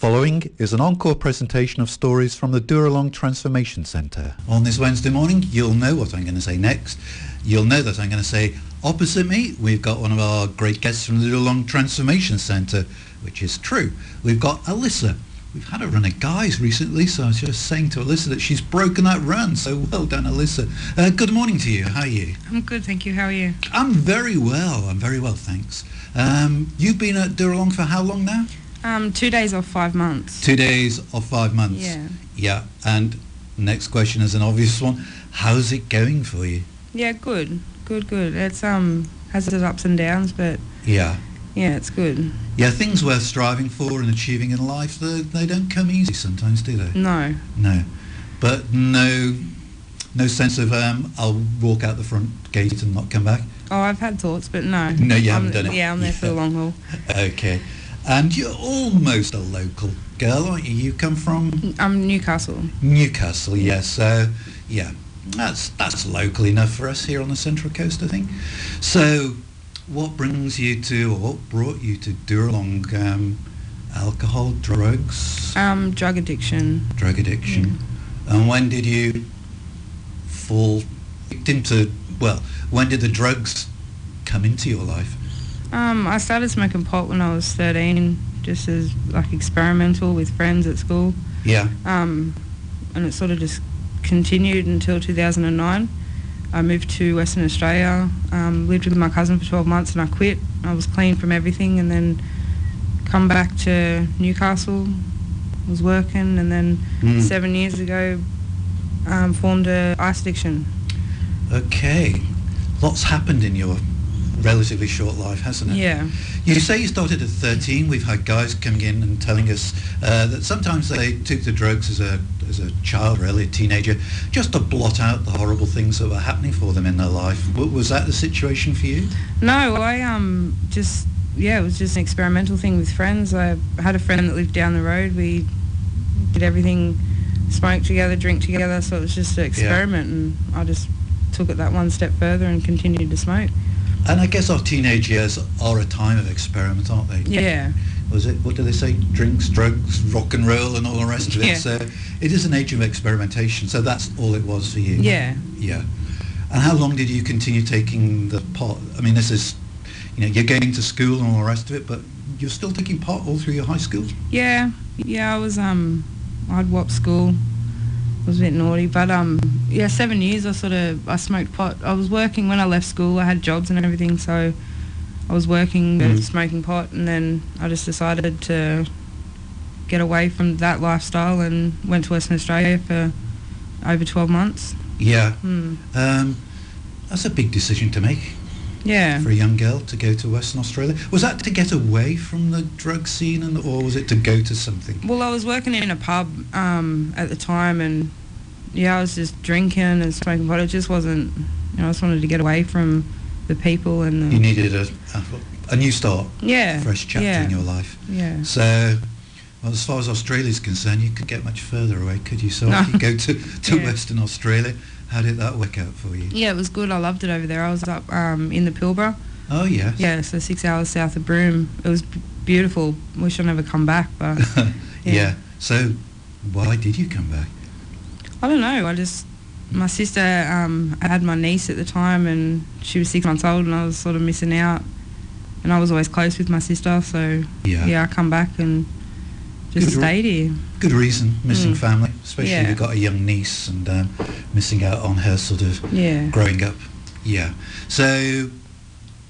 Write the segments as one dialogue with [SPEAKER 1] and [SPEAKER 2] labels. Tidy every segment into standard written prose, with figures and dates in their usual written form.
[SPEAKER 1] following is an encore presentation of stories from the Dooralong Transformation Centre. On this Wednesday morning, you'll know what I'm going to say next. You'll know that I'm going to say, opposite me, we've got one of our great guests from the Dooralong Transformation Centre, which is true. We've got Alissa. We've had a run of guys recently, so I was just saying to Alissa that she's broken that run, so well done, Alissa. Good morning to you. How are you?
[SPEAKER 2] I'm good, thank you. How are you?
[SPEAKER 1] I'm very well, thanks. You've been at Dooralong for how long now?
[SPEAKER 2] 2 days or 5 months.
[SPEAKER 1] 2 days or 5 months?
[SPEAKER 2] Yeah.
[SPEAKER 1] Yeah, and next question is an obvious one. How's it going for you?
[SPEAKER 2] Yeah, good. It's has its ups and downs, but
[SPEAKER 1] yeah,
[SPEAKER 2] it's good.
[SPEAKER 1] Yeah, things worth striving for and achieving in life, they don't come easy sometimes, do they?
[SPEAKER 2] No.
[SPEAKER 1] But no sense of I'll walk out the front gate and not come back?
[SPEAKER 2] Oh, I've had thoughts, but no.
[SPEAKER 1] No, you haven't done it?
[SPEAKER 2] Yeah, I'm there for the long haul.
[SPEAKER 1] Okay. And you're almost a local girl, aren't you? You come from?
[SPEAKER 2] I'm Newcastle.
[SPEAKER 1] Newcastle, yes. So, yeah, that's local enough for us here on the Central Coast, I think. So, what brings you to, or what brought you to Dooralong? Alcohol, drugs?
[SPEAKER 2] Drug addiction.
[SPEAKER 1] Drug addiction. And when did you fall victim to, when did the drugs come into your life?
[SPEAKER 2] I started smoking pot when I was 13, just as like experimental with friends at school.
[SPEAKER 1] Yeah.
[SPEAKER 2] And it sort of just continued until 2009. I moved to Western Australia, lived with my cousin for 12 months and I quit. I was clean from everything and then come back to Newcastle, was working, and then 7 years ago formed a ice addiction.
[SPEAKER 1] Okay. Lots happened in your relatively short life, hasn't it?
[SPEAKER 2] Yeah.
[SPEAKER 1] You say you started at 13. We've had guys coming in and telling us that sometimes they took the drugs as a child, really, a teenager, just to blot out the horrible things that were happening for them in their life. Was that the situation for you?
[SPEAKER 2] No, I it was just an experimental thing with friends. I had a friend that lived down the road. We did everything, smoke together, drink together, so it was just an experiment, and I just took it that one step further and continued to smoke.
[SPEAKER 1] And I guess our teenage years are a time of experiment, aren't they?
[SPEAKER 2] Yeah.
[SPEAKER 1] What do they say? Drinks, drugs, rock and roll and all the rest of it.
[SPEAKER 2] Yeah.
[SPEAKER 1] So it is an age of experimentation. So that's all it was for you?
[SPEAKER 2] Yeah.
[SPEAKER 1] Yeah. And how long did you continue taking the pot? I mean, this is, you're going to school and all the rest of it, but you're still taking pot all through your high school?
[SPEAKER 2] Yeah. I was, I'd WAP school. I was a bit naughty, but 7 years I smoked pot. I was working when I left school. I had jobs and everything, so I was working smoking pot, and then I just decided to get away from that lifestyle and went to Western Australia for over 12 months.
[SPEAKER 1] Yeah. That's a big decision to make.
[SPEAKER 2] Yeah.
[SPEAKER 1] For a young girl to go to Western Australia. Was that to get away from the drug scene, or was it to go to something? Well,
[SPEAKER 2] I was working in a pub at the time, and I was just drinking and smoking pot. It just wasn't, I just wanted to get away from the people and.
[SPEAKER 1] You needed a new start.
[SPEAKER 2] Yeah.
[SPEAKER 1] A fresh chapter in your life.
[SPEAKER 2] Yeah.
[SPEAKER 1] So, as far as Australia's concerned, you could get much further away, could you? So if you go to Western Australia. How did that work out for you? Yeah,
[SPEAKER 2] it was good. I loved it over there. I was up in the Pilbara.
[SPEAKER 1] Oh, yes.
[SPEAKER 2] Yeah, so 6 hours south of Broome. It was beautiful. Wish I'd never come back, but...
[SPEAKER 1] Yeah. So, why did you come back?
[SPEAKER 2] I don't know. My sister had my niece at the time, and she was 6 months old, and I was sort of missing out. And I was always close with my sister, so... Yeah, I come back and just stayed here.
[SPEAKER 1] Good reason, missing family, especially if you've got a young niece and missing out on her sort of growing up. Yeah. So,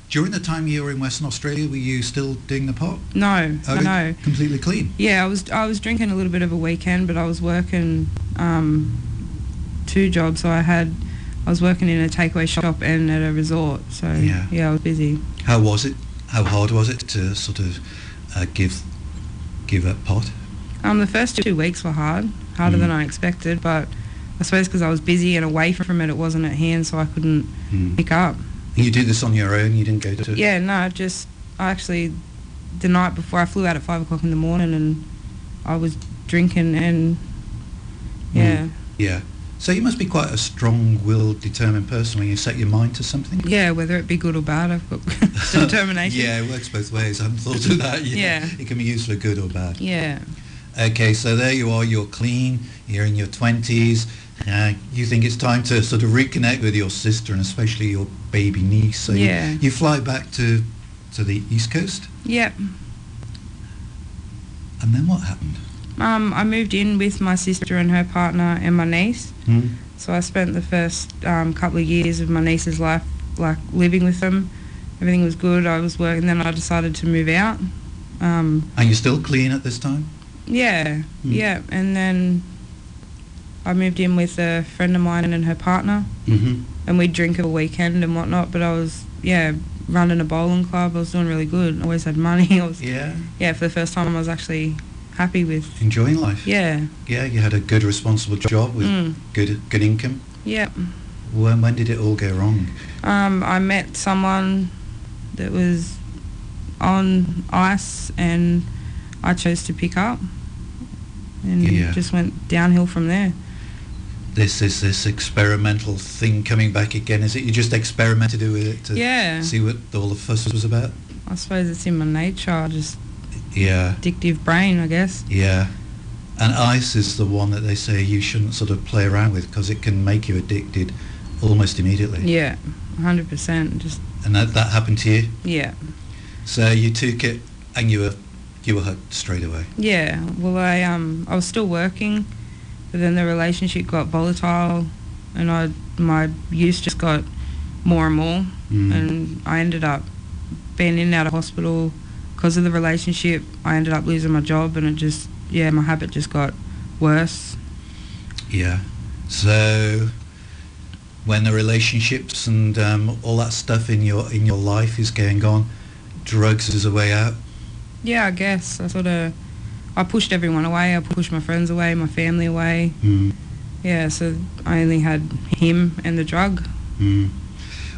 [SPEAKER 1] during the time you were in Western Australia, were you still doing the pot?
[SPEAKER 2] No, no.
[SPEAKER 1] Completely clean?
[SPEAKER 2] Yeah, I was drinking a little bit of a weekend, but I was working 2 jobs. So I was working in a takeaway shop and at a resort. So I was busy.
[SPEAKER 1] How was it? How hard was it to sort of give up pot?
[SPEAKER 2] The first 2 weeks were harder than I expected, but I suppose because I was busy and away from it, it wasn't at hand, so I couldn't pick up.
[SPEAKER 1] You did this on your own? You didn't go to...
[SPEAKER 2] Yeah, no, I actually, the night before, I flew out at 5 o'clock in the morning and I was drinking and,
[SPEAKER 1] Yeah. So you must be quite a strong-willed, determined person when you set your mind to something?
[SPEAKER 2] Yeah, whether it be good or bad, I've got determination.
[SPEAKER 1] Yeah, it works both ways. I hadn't thought of that.
[SPEAKER 2] Yeah.
[SPEAKER 1] It can be used for good or bad.
[SPEAKER 2] Yeah.
[SPEAKER 1] Okay, so there you are, you're clean, you're in your 20s, you think it's time to sort of reconnect with your sister and especially your baby niece. So you fly back to the East Coast?
[SPEAKER 2] Yep.
[SPEAKER 1] And then what happened?
[SPEAKER 2] I moved in with my sister and her partner and my niece.
[SPEAKER 1] Mm.
[SPEAKER 2] So I spent the first couple of years of my niece's life like living with them. Everything was good, I was working, then I decided to move out.
[SPEAKER 1] And you're still clean at this time?
[SPEAKER 2] Yeah, and then I moved in with a friend of mine and her partner, and we'd drink a weekend and whatnot, but I was, running a bowling club, I was doing really good, I always had money, for the first time I was actually happy with...
[SPEAKER 1] Enjoying life?
[SPEAKER 2] Yeah.
[SPEAKER 1] Yeah, you had a good responsible job with good income?
[SPEAKER 2] Yeah.
[SPEAKER 1] When did it all go wrong?
[SPEAKER 2] I met someone that was on ice and I chose to pick up and just went downhill from there.
[SPEAKER 1] This is this experimental thing coming back again, is it? You just experimented with it to see what all the fuss was about?
[SPEAKER 2] I suppose it's in my nature, just addictive brain, I guess.
[SPEAKER 1] Yeah. And ice is the one that they say you shouldn't sort of play around with because it can make you addicted almost immediately.
[SPEAKER 2] Yeah, 100%.
[SPEAKER 1] And that happened to you?
[SPEAKER 2] Yeah.
[SPEAKER 1] So you took it and you were hooked straight away?
[SPEAKER 2] Yeah. Well, I was still working, but then the relationship got volatile and my use just got more and more, and I ended up being in and out of hospital because of the relationship. I ended up losing my job and it just, my habit just got worse. Yeah.
[SPEAKER 1] So when the relationships and all that stuff in your life is going on, drugs is a way out?
[SPEAKER 2] Yeah, I guess. I pushed everyone away. I pushed my friends away, my family away. Yeah, so I only had him and the drug.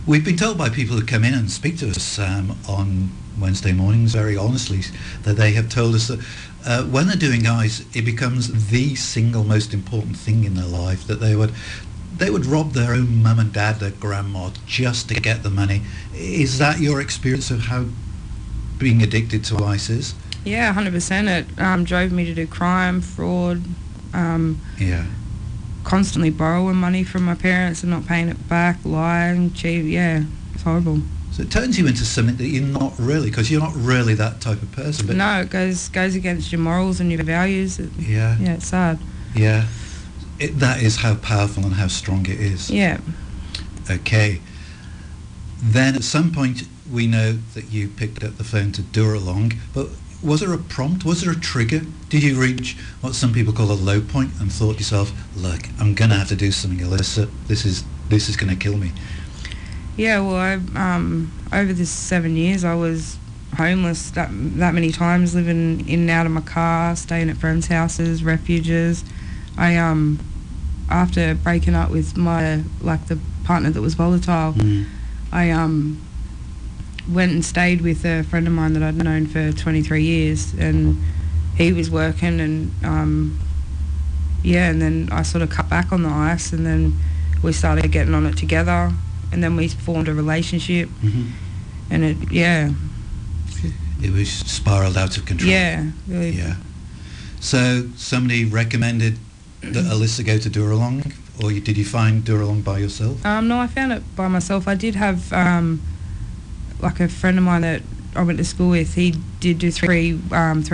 [SPEAKER 1] We've been told by people who come in and speak to us on Wednesday mornings, very honestly, that they have told us that when they're doing ice, it becomes the single most important thing in their life, that they would rob their own mum and dad, their grandma, just to get the money. Is that your experience of how being addicted to ice is?
[SPEAKER 2] Yeah, 100%. It drove me to do crime, fraud, constantly borrowing money from my parents and not paying it back, lying, cheat. Yeah, it's horrible.
[SPEAKER 1] So it turns you into something that you're not really, because you're not really that type of person. But
[SPEAKER 2] no, it goes against your morals and your values.
[SPEAKER 1] Yeah,
[SPEAKER 2] it's sad.
[SPEAKER 1] Yeah. That is how powerful and how strong it is.
[SPEAKER 2] Yeah.
[SPEAKER 1] Okay. Then at some point we know that you picked up the phone to Dooralong, but was there a prompt? Was there a trigger? Did you reach what some people call a low point and thought to yourself, look, I'm going to have to do something, Alissa. This is going to kill me?
[SPEAKER 2] Yeah, well, over this 7 years I was homeless that many times, living in and out of my car, staying at friends' houses, refuges. I after breaking up with the partner that was volatile, I went and stayed with a friend of mine that I'd known for 23 years, and he was working, and and then I sort of cut back on the ice, and then we started getting on it together, and then we formed a relationship, and it
[SPEAKER 1] was spiraled out of control.
[SPEAKER 2] Yeah, really.
[SPEAKER 1] Yeah. So somebody recommended that Alissa go to Dooralong, or did you find Dooralong by yourself?
[SPEAKER 2] No, I found it by myself. I did have like a friend of mine that I went to school with. He did do 3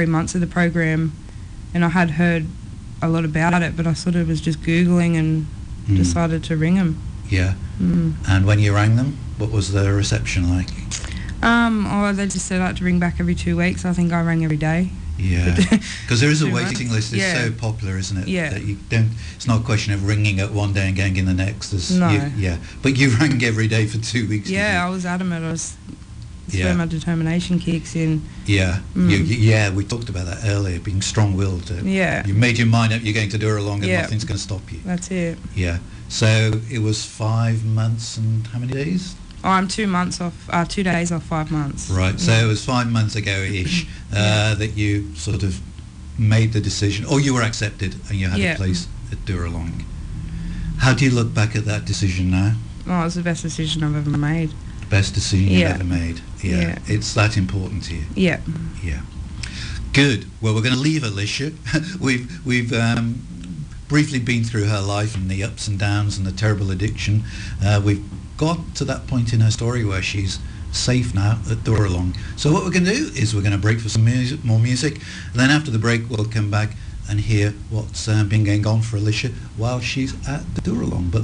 [SPEAKER 2] months of the program, and I had heard a lot about it, but I sort of was just Googling and decided to ring him.
[SPEAKER 1] Yeah. And when you rang them, what was the reception like?
[SPEAKER 2] They just said I had to ring back every 2 weeks. I think I rang every day.
[SPEAKER 1] Yeah, because there is a waiting list. It's so popular, isn't it?
[SPEAKER 2] Yeah.
[SPEAKER 1] That you don't. It's not a question of ringing at one day and going in the next.
[SPEAKER 2] No.
[SPEAKER 1] But you rang every day for 2 weeks.
[SPEAKER 2] Yeah, I was adamant. That's where my determination kicks in.
[SPEAKER 1] Yeah. We talked about that earlier. Being strong-willed. You made your mind up. You're going to do it along, and nothing's going to stop you.
[SPEAKER 2] That's it.
[SPEAKER 1] Yeah. So it was 5 months and how many days?
[SPEAKER 2] Oh, I'm 2 months off, 2 days off 5 months.
[SPEAKER 1] Right, so it was 5 months ago-ish that you sort of made the decision, or you were accepted and you had a place at Dooralong. How do you look back at that decision now?
[SPEAKER 2] Oh, it was the best decision I've ever made.
[SPEAKER 1] Best decision you've ever made? Yeah. It's that important to you?
[SPEAKER 2] Yeah.
[SPEAKER 1] Yeah. Good. Well, we're going to leave Alissa. we've briefly been through her life and the ups and downs and the terrible addiction. We've got to that point in her story where she's safe now at Dooralong. So what we're going to do is we're going to break for some more music. And then after the break, we'll come back and hear what's been going on for Alissa while she's at the Dooralong. But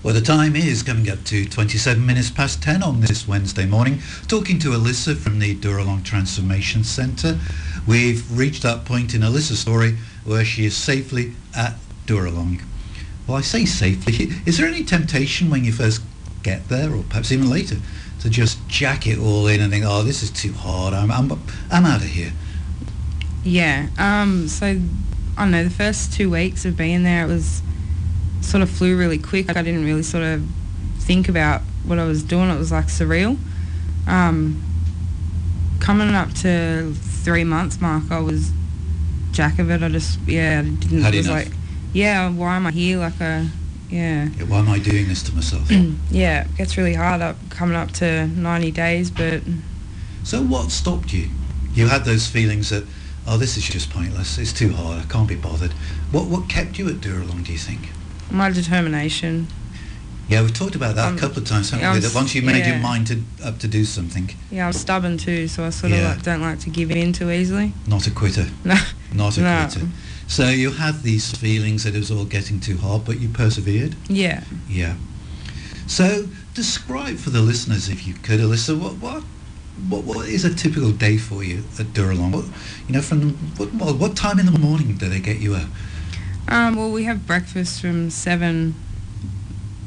[SPEAKER 1] well, the time is coming up to 27 minutes past 10 on this Wednesday morning, talking to Alissa from the Dooralong Transformation Centre. We've reached that point in Alissa's story where she is safely at Dooralong. Well, I say safely. Is there any temptation when you first get there, or perhaps even later, to just jack it all in and think, oh, this is too hard, I'm out of here?
[SPEAKER 2] Yeah. So, I don't know, the first 2 weeks of being there, it was sort of flew really quick. Like, I didn't really sort of think about what I was doing. It was like surreal. Coming up to 3 months mark, I was jack of it. I just, I didn't,
[SPEAKER 1] Had
[SPEAKER 2] it was
[SPEAKER 1] enough.
[SPEAKER 2] like, why am I here? Like, yeah,
[SPEAKER 1] why am I doing this to myself?
[SPEAKER 2] yeah, it gets really hard coming up to 90 days, but...
[SPEAKER 1] So what stopped you? You had those feelings that, oh, this is just pointless, it's too hard, I can't be bothered. What kept you at Dooralong, do you think?
[SPEAKER 2] My determination.
[SPEAKER 1] Yeah, we've talked about that a couple of times, haven't we? That once you made your mind up to do something.
[SPEAKER 2] Yeah, I'm stubborn too, so I sort of don't like to give in too easily.
[SPEAKER 1] Not a quitter.
[SPEAKER 2] No.
[SPEAKER 1] Not a quitter. So you had these feelings that it was all getting too hard, but you persevered?
[SPEAKER 2] Yeah.
[SPEAKER 1] Yeah. So describe for the listeners, if you could, Alissa, what is a typical day for you at Dooralong? What time in the morning do they get you up?
[SPEAKER 2] Well, we have breakfast from 7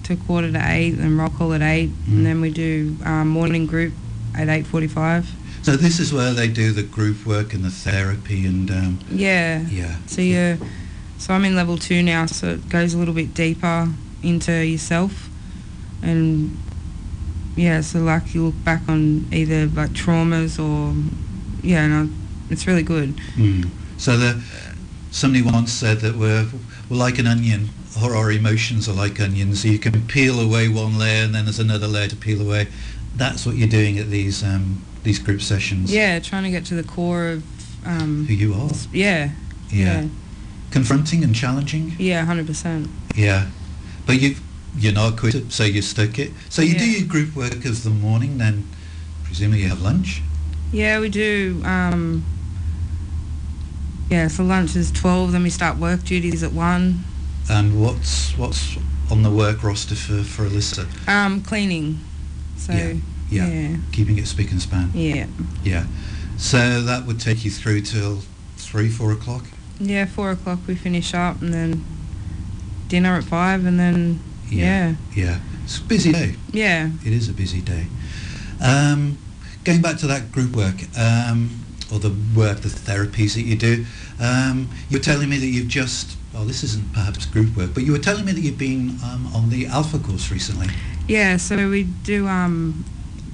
[SPEAKER 2] to 7:45 and roll call at 8, and then we do morning group at 8:45.
[SPEAKER 1] So this is where they do the group work and the therapy and...
[SPEAKER 2] Yeah. So I'm in level 2 now, so it goes a little bit deeper into yourself, and so like you look back on either like traumas or it's really good.
[SPEAKER 1] So somebody once said that we're like an onion, or our emotions are like onions, so you can peel away one layer and then there's another layer to peel away. That's what you're doing at these group sessions.
[SPEAKER 2] Yeah, trying to get to the core of
[SPEAKER 1] who you are.
[SPEAKER 2] Yeah.
[SPEAKER 1] Confronting and challenging.
[SPEAKER 2] Yeah, 100%.
[SPEAKER 1] Yeah, but you're not a quitter, so you stuck it. So you do your group work of the morning, then presumably you have lunch.
[SPEAKER 2] Yeah, we do. So lunch is 12, then we start work duties at 1.
[SPEAKER 1] And what's on the work roster for Alissa?
[SPEAKER 2] Cleaning. So
[SPEAKER 1] yeah, keeping it spick and span. Yeah. So that would take you through till 3-4 o'clock.
[SPEAKER 2] Yeah, 4 o'clock we finish up, and then dinner at 5, and then
[SPEAKER 1] Yeah, it's a busy day.
[SPEAKER 2] Yeah,
[SPEAKER 1] it is a busy day. Going back to that group work, or the therapies that you do, you were telling me that you've just, well, this isn't perhaps group work, but you were telling me that you've been on the Alpha course recently. Yeah,
[SPEAKER 2] so we do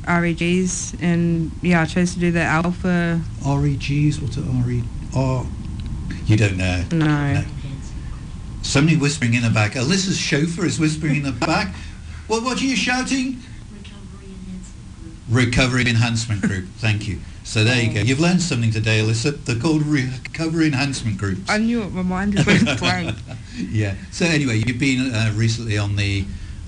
[SPEAKER 2] REGs, and I chose to do the Alpha.
[SPEAKER 1] REGs? What's it? You don't know?
[SPEAKER 2] No.
[SPEAKER 1] Somebody whispering in the back. Alissa's chauffeur is whispering in the back. What are you shouting? Recovery Enhancement Group. Thank you. So there you go. You've learned something today, Alissa. They're called Recovery Enhancement Groups.
[SPEAKER 2] I knew it. My mind just went blank.
[SPEAKER 1] Yeah. So anyway, you've been recently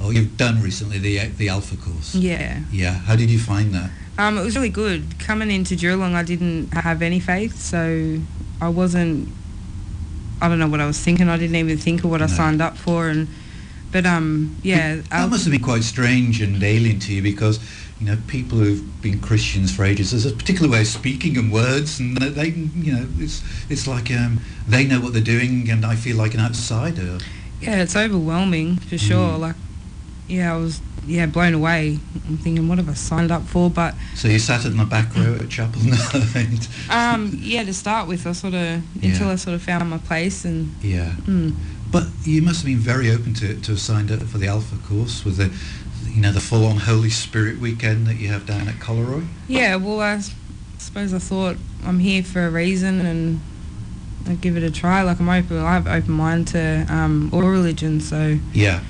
[SPEAKER 1] you've done recently the Alpha course.
[SPEAKER 2] Yeah.
[SPEAKER 1] Yeah. How did you find that?
[SPEAKER 2] It was really good. Coming into Dooralong, I didn't have any faith, so I don't know what I was thinking. I didn't even think of what I signed up for, but that
[SPEAKER 1] must have been quite strange and alien to you, because people who've been Christians for ages, there's a particular way of speaking and words, and they it's like they know what they're doing, and I feel like an outsider.
[SPEAKER 2] Yeah, it's overwhelming for sure. Like, I was blown away. I'm thinking, what have I signed up for? But
[SPEAKER 1] so you sat in the back row at chapel now.
[SPEAKER 2] To start with, I sort of until I sort of found my place, and
[SPEAKER 1] But you must have been very open to have signed up for the Alpha course with the full-on Holy Spirit weekend that you have down at Coleroy.
[SPEAKER 2] Yeah, well, I suppose I thought I'm here for a reason, and I'd give it a try. Like, I have an open mind to all religion, so...
[SPEAKER 1] Yeah.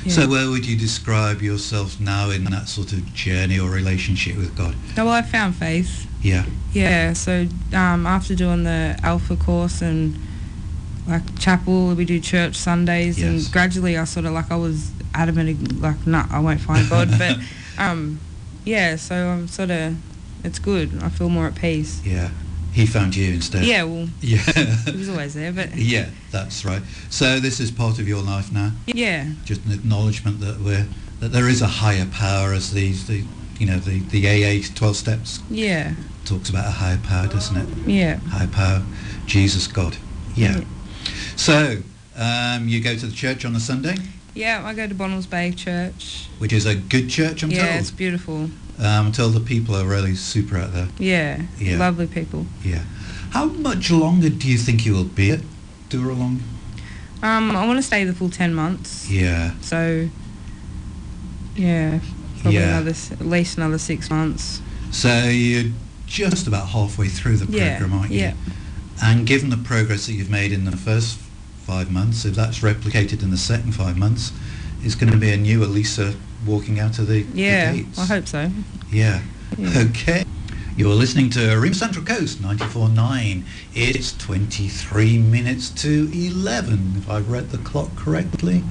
[SPEAKER 2] Yeah.
[SPEAKER 1] So where would you describe yourself now in that sort of journey or relationship with God?
[SPEAKER 2] Well, I found faith.
[SPEAKER 1] Yeah.
[SPEAKER 2] Yeah, so after doing the Alpha course and like chapel, we do church Sundays,
[SPEAKER 1] Yes.
[SPEAKER 2] and gradually I sort of like I was adamant like, no, I won't find God, but yeah, so I'm sort of, it's good. I feel more at peace.
[SPEAKER 1] Yeah. He found you instead.
[SPEAKER 2] Yeah, well,
[SPEAKER 1] Yeah.
[SPEAKER 2] he was always there, but
[SPEAKER 1] Yeah, that's right. So this is part of your life now.
[SPEAKER 2] yeah,
[SPEAKER 1] Just an acknowledgement that there is a higher power, as the AA 12 steps
[SPEAKER 2] yeah,
[SPEAKER 1] talks about a higher power, doesn't it?
[SPEAKER 2] yeah.
[SPEAKER 1] Higher power, Jesus, God. Yeah.
[SPEAKER 2] Yeah.
[SPEAKER 1] So you go to the church on a Sunday,
[SPEAKER 2] Yeah, I go to Bonnells Bay Church.
[SPEAKER 1] which is a good church, I'm
[SPEAKER 2] Yeah,
[SPEAKER 1] told.
[SPEAKER 2] it's beautiful.
[SPEAKER 1] I'm told the people are really super out there.
[SPEAKER 2] Yeah,
[SPEAKER 1] Yeah.
[SPEAKER 2] lovely people.
[SPEAKER 1] Yeah. How much longer do you think you will be at Dooralong?
[SPEAKER 2] I want to stay the full 10 months.
[SPEAKER 1] Yeah.
[SPEAKER 2] So, yeah, probably
[SPEAKER 1] Yeah.
[SPEAKER 2] at least another 6 months.
[SPEAKER 1] So you're just about halfway through the
[SPEAKER 2] Yeah,
[SPEAKER 1] program, aren't you?
[SPEAKER 2] yeah.
[SPEAKER 1] And given the progress that you've made in the first 5 months, if that's replicated in the second 5 months, it's going to be a new Alissa walking out of the
[SPEAKER 2] Yeah,
[SPEAKER 1] gates.
[SPEAKER 2] I hope so.
[SPEAKER 1] Yeah.
[SPEAKER 2] Yeah.
[SPEAKER 1] Okay. You're listening to Rima Central Coast 94.9. It's 23 minutes to 11, if I read the clock correctly.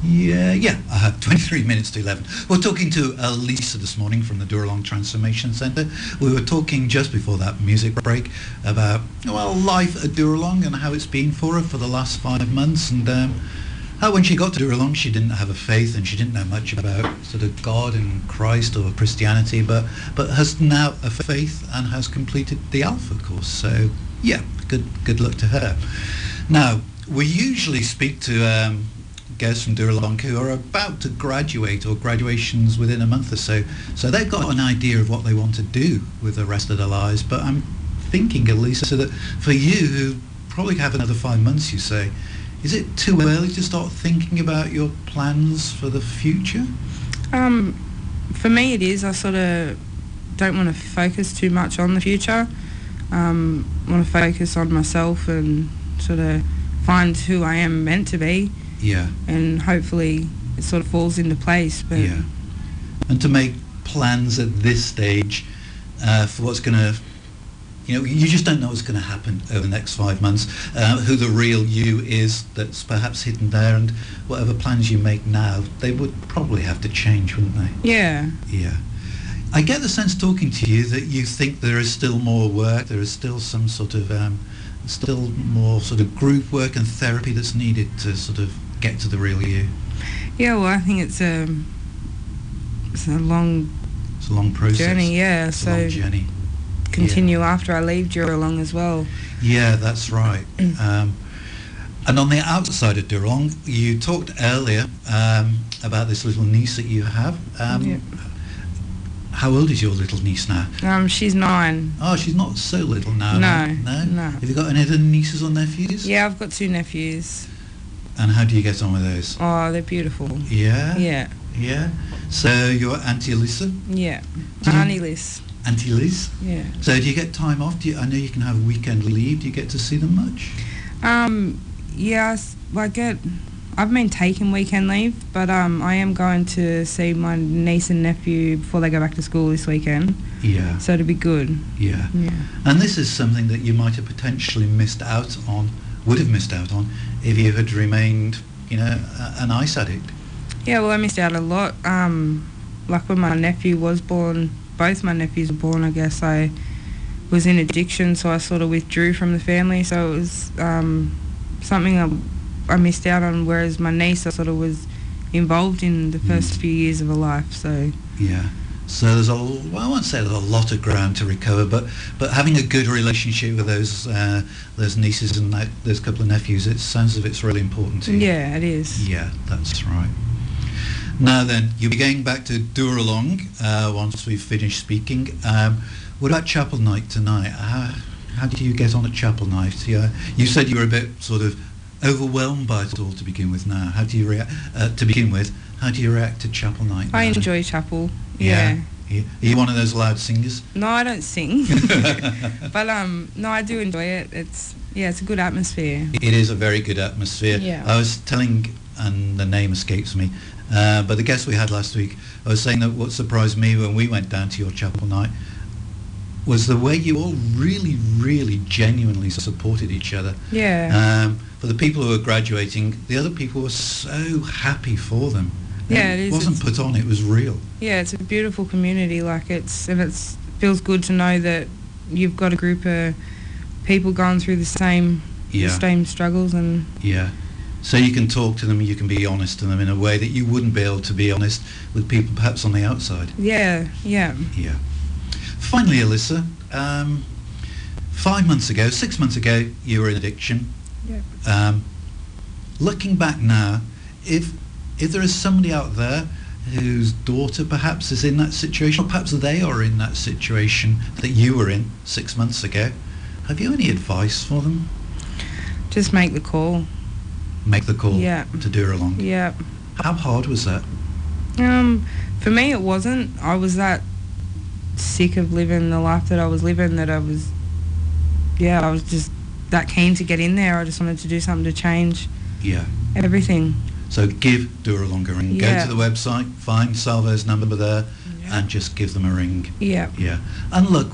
[SPEAKER 1] Yeah, I have 23 minutes to 11. We're talking to Alissa this morning from the Dooralong Transformation Centre. We were talking just before that music break about, well, life at Dooralong and how it's been for her for the last 5 months, and how when she got to Dooralong she didn't have a faith and she didn't know much about sort of God and Christ or Christianity, but has now a faith and has completed the Alpha course. So yeah, good luck to her. Now, we usually speak to guests from Dooralong who are about to graduate or graduations within a month or so. So they've got an idea of what they want to do with the rest of their lives. But I'm thinking, Alissa, that for you, who probably have another 5 months, you say, is it too early to start thinking about your plans for the future?
[SPEAKER 2] For me it is. I sort of don't want to focus too much on the future. I want to focus on myself and sort of find who I am meant to be.
[SPEAKER 1] Yeah.
[SPEAKER 2] And hopefully it sort of falls into place. But
[SPEAKER 1] Yeah. And to make plans at this stage for what's going to, you just don't know what's going to happen over the next 5 months, who the real you is that's perhaps hidden there, and whatever plans you make now, they would probably have to change, wouldn't they?
[SPEAKER 2] yeah.
[SPEAKER 1] Yeah. I get the sense talking to you that you think there is still more work, there is still some sort of, still more sort of group work and therapy that's needed to sort of get to the real you.
[SPEAKER 2] Yeah, well, I think it's a long
[SPEAKER 1] It's a long process.
[SPEAKER 2] journey, yeah.
[SPEAKER 1] It's a
[SPEAKER 2] So
[SPEAKER 1] long journey.
[SPEAKER 2] continue after I leave Dooralong as well.
[SPEAKER 1] Yeah, that's right. And on the outside of Dooralong, you talked earlier about this little niece that you have.
[SPEAKER 2] Yeah.
[SPEAKER 1] How old is your little niece now?
[SPEAKER 2] She's 9.
[SPEAKER 1] Oh, she's not so little now.
[SPEAKER 2] No.
[SPEAKER 1] Have you got any other nieces or nephews?
[SPEAKER 2] Yeah, I've got 2 nephews.
[SPEAKER 1] And how do you get on with those?
[SPEAKER 2] Oh, they're beautiful.
[SPEAKER 1] Yeah?
[SPEAKER 2] Yeah,
[SPEAKER 1] Yeah? So you're Auntie Alissa?
[SPEAKER 2] yeah.
[SPEAKER 1] Do you-
[SPEAKER 2] Auntie Liz.
[SPEAKER 1] Auntie Liz?
[SPEAKER 2] Yeah.
[SPEAKER 1] So do you get time off? I know you can have weekend leave. Do you get to see them much?
[SPEAKER 2] Yeah, I've been taking weekend leave, but I am going to see my niece and nephew before they go back to school this weekend.
[SPEAKER 1] Yeah.
[SPEAKER 2] So it'll be good.
[SPEAKER 1] Yeah.
[SPEAKER 2] Yeah.
[SPEAKER 1] And this is something that you might have potentially would have missed out on, if you had remained, an ice addict.
[SPEAKER 2] Yeah, well, I missed out a lot. Like when my nephew was born, both my nephews were born, I guess I was in addiction, so I sort of withdrew from the family. So it was something I missed out on, whereas my niece, I sort of was involved in the first few years of her life. So
[SPEAKER 1] Yeah. So I won't say there's a lot of ground to recover, but having a good relationship with those nieces and those couple of nephews, it sounds as if it's really important to you.
[SPEAKER 2] yeah, it is.
[SPEAKER 1] Yeah, that's right. Now then, you'll be going back to Dooralong once we've finished speaking. What about chapel night tonight? How did you get on at chapel night? You said you were a bit sort of overwhelmed by it all to begin with. Now, how do you react? To begin with, how do you react to chapel night?
[SPEAKER 2] I
[SPEAKER 1] now?
[SPEAKER 2] enjoy chapel. Yeah.
[SPEAKER 1] Are you one of those loud singers?
[SPEAKER 2] No, I don't sing. But no, I do enjoy it. It's a good atmosphere.
[SPEAKER 1] It is a very good atmosphere.
[SPEAKER 2] Yeah.
[SPEAKER 1] I was telling and the name escapes me. But the guest we had last week, I was saying that what surprised me when we went down to your chapel night was the way you all really, really genuinely supported each other.
[SPEAKER 2] Yeah.
[SPEAKER 1] For the people who were graduating, the other people were so happy for them.
[SPEAKER 2] Yeah, it
[SPEAKER 1] It
[SPEAKER 2] is.
[SPEAKER 1] wasn't put on, it was real.
[SPEAKER 2] Yeah, it's a beautiful community. Like it feels good to know that you've got a group of people going through the same struggles, and
[SPEAKER 1] Yeah. So you can talk to them, you can be honest to them in a way that you wouldn't be able to be honest with people perhaps on the outside.
[SPEAKER 2] yeah.
[SPEAKER 1] Yeah. Finally, Alissa, 5 months ago, 6 months ago, you were in addiction.
[SPEAKER 2] Yeah.
[SPEAKER 1] Looking back now, if there is somebody out there whose daughter perhaps is in that situation, or perhaps they are in that situation that you were in 6 months ago, have you any advice for them?
[SPEAKER 2] Just make the call.
[SPEAKER 1] Make the call
[SPEAKER 2] Yeah.
[SPEAKER 1] to Dooralong.
[SPEAKER 2] Yeah.
[SPEAKER 1] How hard was that?
[SPEAKER 2] For me, it wasn't. I was that sick of living the life that I was living that I was just that keen to get in there. I just wanted to do something to change
[SPEAKER 1] Yeah.
[SPEAKER 2] everything.
[SPEAKER 1] So give Dooralong a ring.
[SPEAKER 2] Yeah.
[SPEAKER 1] Go to the website, find Salvo's number there, and just give them a ring.
[SPEAKER 2] Yeah.
[SPEAKER 1] Yeah. And look,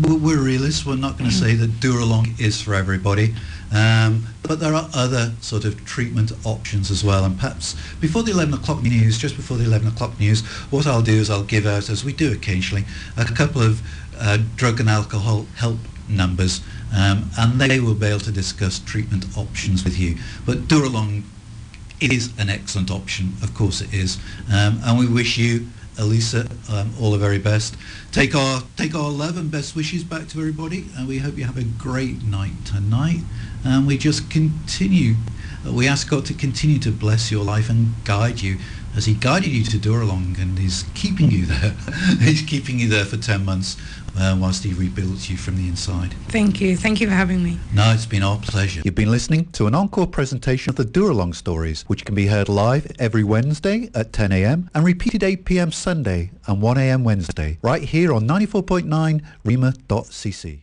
[SPEAKER 1] we're realists. We're not going to say that Dooralong is for everybody. But there are other sort of treatment options as well. And perhaps before the 11 o'clock news, just before the 11 o'clock news, what I'll do is I'll give out, as we do occasionally, a couple of drug and alcohol help numbers. And they will be able to discuss treatment options with you. But Dooralong is an excellent option, of course it is. And we wish you, Alissa, all the very best. Take our love and best wishes back to everybody, and we hope you have a great night tonight. And we just we ask God to continue to bless your life and guide you as he guided you to Dooralong, and is keeping you there. He's keeping you there for 10 months whilst he rebuilds you from the inside.
[SPEAKER 2] Thank you for having me.
[SPEAKER 1] No, it's been our pleasure. You've been listening to an encore presentation of the Dooralong stories, which can be heard live every Wednesday at 10 a.m. and repeated 8 p.m. Sunday and 1 a.m. Wednesday, right here on 94.9 rema.cc.